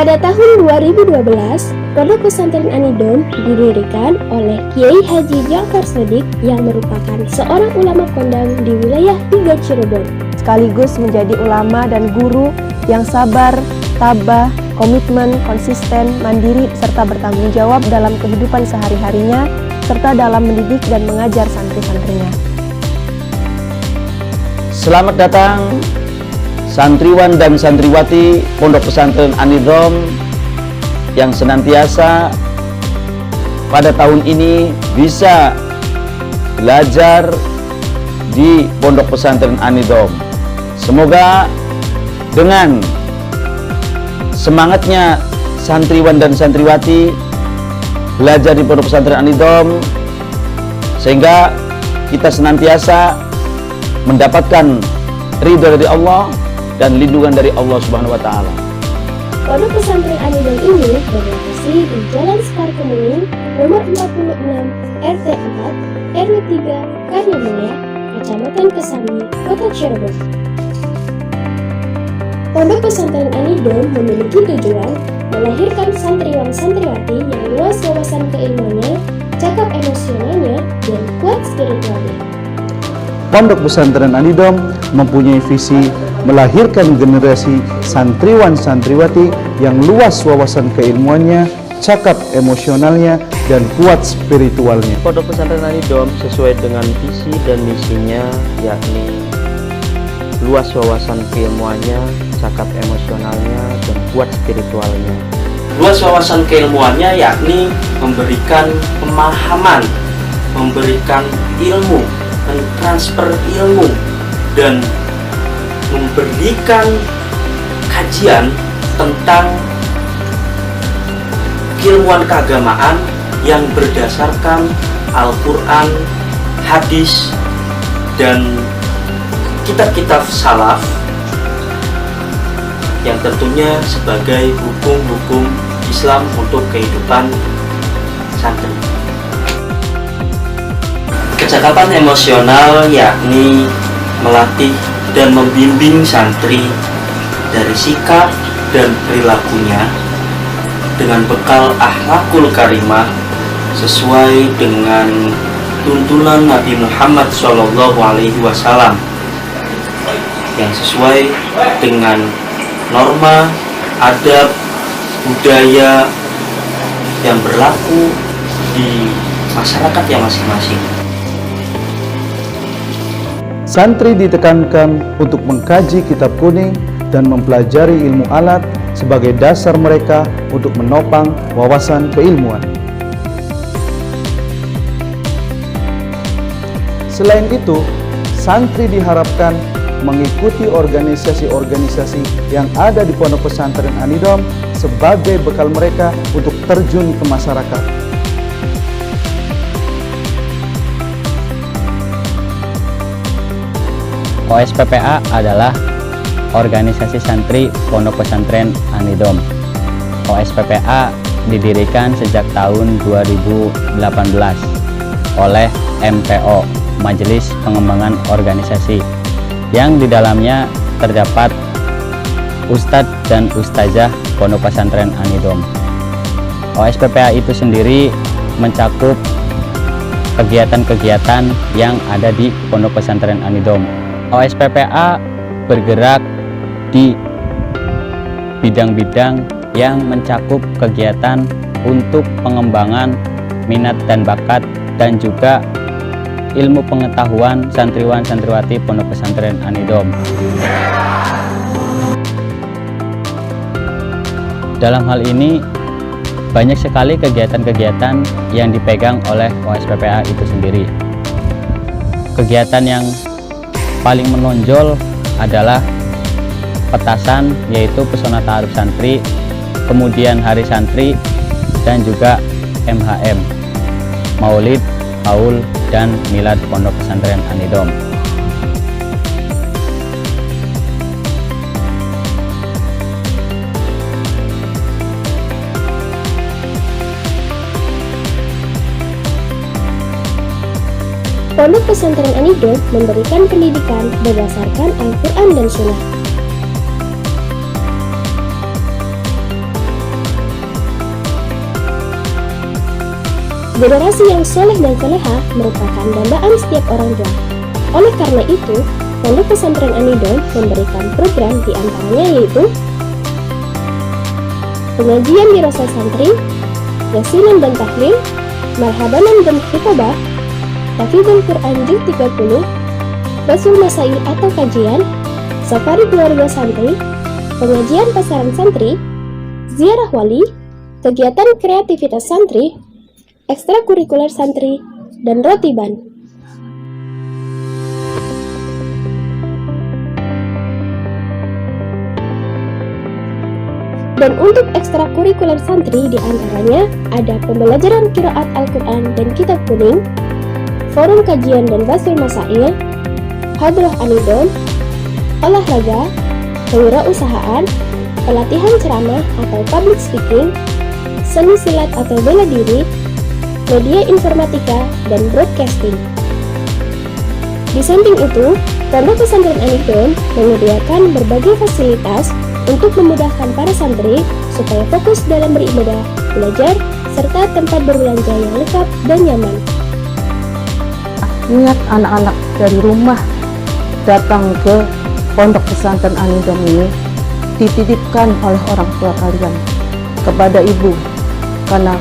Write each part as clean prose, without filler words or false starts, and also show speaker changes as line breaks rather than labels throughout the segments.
Pada tahun 2012, Pondok Pesantren An-Nidhom didirikan oleh Kiai Haji Ja'far Shadiq yang merupakan seorang ulama kondang di wilayah 3 Cirebon.
Sekaligus menjadi ulama dan guru yang sabar, tabah, komitmen, konsisten, mandiri, serta bertanggung jawab dalam kehidupan sehari-harinya, serta dalam mendidik dan mengajar santri-santrinya.
Selamat datang santriwan dan santriwati Pondok Pesantren An-Nidhom yang senantiasa pada tahun ini bisa belajar di Pondok Pesantren An-Nidhom. Semoga dengan semangatnya santriwan dan santriwati belajar di Pondok Pesantren An-Nidhom, sehingga kita senantiasa mendapatkan ridho dari Allah dan lindungan dari Allah Subhanahu wa Ta'ala.
Pondok Pesantren An-Nidhom ini berlokasi di Jalan Sekar Kemuning, nomor 46, RT 4, RW 3, Karyamulya, Kecamatan Kesami, Kota Cirebon. Pondok Pesantren An-Nidhom memiliki tujuan melahirkan santriwan-santriwati yang luas wawasan keilmuannya, cakap emosionalnya, dan kuat spiritualnya.
Pondok Pesantren An-Nidhom mempunyai visi melahirkan generasi santriwan-santriwati yang luas wawasan keilmuannya, cakap emosionalnya, dan kuat spiritualnya.
Pondok Pesantren An-Nidhom sesuai dengan visi dan misinya, yakni luas wawasan keilmuannya, cakap emosionalnya, dan kuat spiritualnya.
Luas wawasan keilmuannya yakni memberikan pemahaman, memberikan ilmu, mentransfer ilmu, dan memberikan kajian tentang keilmuan keagamaan yang berdasarkan Al-Quran, hadis, dan kitab-kitab salaf yang tentunya sebagai hukum-hukum Islam untuk kehidupan santri. Kecakapan emosional yakni melatih dan membimbing santri dari sikap dan perilakunya dengan bekal akhlakul karimah sesuai dengan tuntunan Nabi Muhammad SAW yang sesuai dengan norma, adab, budaya yang berlaku di masyarakatnya masing-masing.
Santri ditekankan untuk mengkaji kitab kuning dan mempelajari ilmu alat sebagai dasar mereka untuk menopang wawasan keilmuan. Selain itu, santri diharapkan mengikuti organisasi-organisasi yang ada di Pondok Pesantren An-Nidhom sebagai bekal mereka untuk terjun ke masyarakat.
OSPPA adalah organisasi santri Pondok Pesantren An-Nidhom. OSPPA didirikan sejak tahun 2018 oleh MPO, Majelis Pengembangan Organisasi, yang di dalamnya terdapat Ustadz dan Ustazah Pondok Pesantren An-Nidhom. OSPPA itu sendiri mencakup kegiatan-kegiatan yang ada di Pondok Pesantren An-Nidhom. OSPPA bergerak di bidang-bidang yang mencakup kegiatan untuk pengembangan minat dan bakat dan juga ilmu pengetahuan santriwan-santriwati Pondok Pesantren An-Nidhom. Dalam hal ini banyak sekali kegiatan-kegiatan yang dipegang oleh OSPPA itu sendiri. Kegiatan yang paling menonjol adalah petasan, yaitu Pesona Ta'aruf Santri, kemudian Hari Santri, dan juga MHM, Maulid, Haul, dan Milad Pondok Pesantren An-Nidhom.
Pondok Pesantren An-Nidhom memberikan pendidikan berdasarkan Al-Quran dan Sunnah. Generasi yang soleh dan soleha merupakan dambaan setiap orang tua. Oleh karena itu, Pondok Pesantren Anidom memberikan program di antaranya yaitu pengajian di Rosa Santri, Yasinan dan Tahlil, Marhabanan dan Khitabah, Hafizul Quran Juz 30, Basul Masail atau kajian, Safari Keluarga Santri, pengajian pasaran santri, ziarah wali, kegiatan kreativitas santri, ekstrakurikuler santri, dan rotiban. Dan untuk ekstrakurikuler santri diantaranya ada pembelajaran qiraat Al-Quran dan kitab kuning, forum kajian dan basul masail, hadrah anidom, olahraga, kewirausahaan, pelatihan ceramah atau public speaking, seni silat atau bela diri, media informatika, dan broadcasting. Di samping itu, Pondok Pesantren Anidom menyediakan berbagai fasilitas untuk memudahkan para santri supaya fokus dalam beribadah, belajar, serta tempat berbelanja yang lengkap dan nyaman.
Niat anak-anak dari rumah datang ke Pondok Pesantren Anidom ini dititipkan oleh orang tua kalian kepada ibu, karena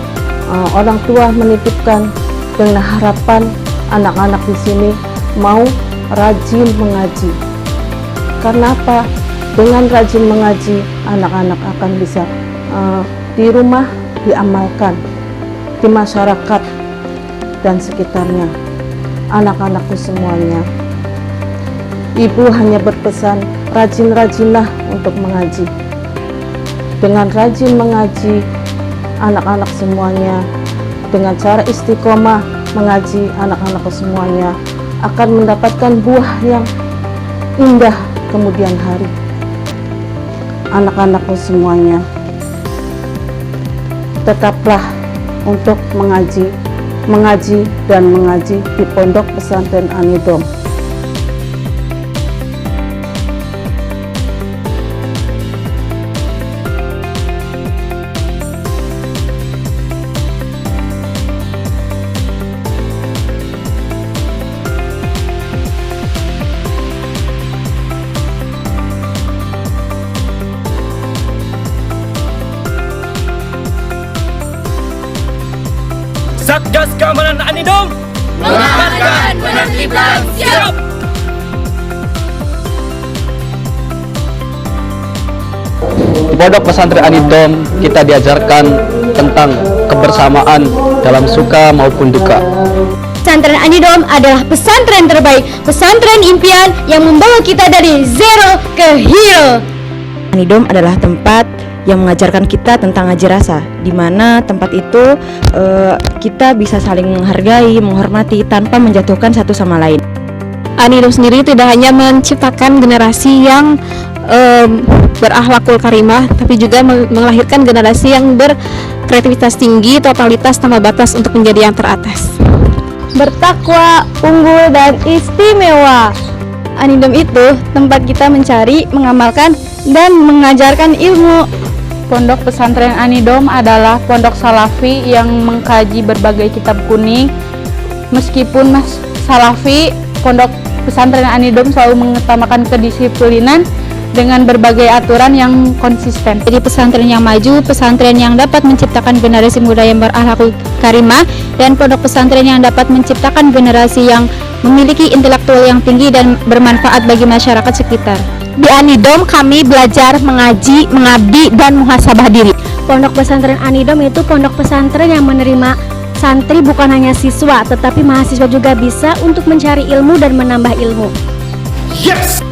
orang tua menitipkan dengan harapan anak-anak di sini mau rajin mengaji. Karena apa? Dengan rajin mengaji, anak-anak akan bisa di rumah diamalkan, di masyarakat dan sekitarnya. Anak-anakku semuanya, ibu hanya berpesan rajin-rajinlah untuk mengaji. Dengan rajin mengaji, anak-anak semuanya dengan cara istiqomah mengaji, anak-anakku semuanya akan mendapatkan buah yang indah kemudian hari. Anak-anakku semuanya, tetaplah untuk mengaji dan mengaji di Pondok Pesantren Anidom.
Satgas Keamanan Anidom mengamankan penertiban siap.
Pondok Pesantren Anidom kita diajarkan tentang kebersamaan dalam suka maupun duka.
Pesantren Anidom adalah pesantren terbaik, pesantren impian yang membawa kita dari zero ke hero.
Anidom adalah tempat yang mengajarkan kita tentang ngaji rasa, di mana tempat itu kita bisa saling menghargai, menghormati tanpa menjatuhkan satu sama lain.
Anidom sendiri tidak hanya menciptakan generasi yang berakhlakul karimah, tapi juga melahirkan generasi yang berkreativitas tinggi, totalitas tanpa batas untuk menjadi yang teratas.
Bertakwa, unggul, dan istimewa.
Anidom itu tempat kita mencari, mengamalkan, dan mengajarkan ilmu.
Pondok Pesantren Anidom adalah pondok salafi yang mengkaji berbagai kitab kuning. Meskipun salafi, Pondok Pesantren Anidom selalu mengutamakan kedisiplinan dengan berbagai aturan yang konsisten.
Jadi pesantren yang maju, pesantren yang dapat menciptakan generasi muda yang berakhlakul karimah, dan pondok pesantren yang dapat menciptakan generasi yang memiliki intelektual yang tinggi dan bermanfaat bagi masyarakat sekitar.
Di Anidom kami belajar mengaji, mengabdi, dan muhasabah diri.
Pondok Pesantren Anidom itu pondok pesantren yang menerima santri bukan hanya siswa, tetapi mahasiswa juga bisa untuk mencari ilmu dan menambah ilmu.
Yes!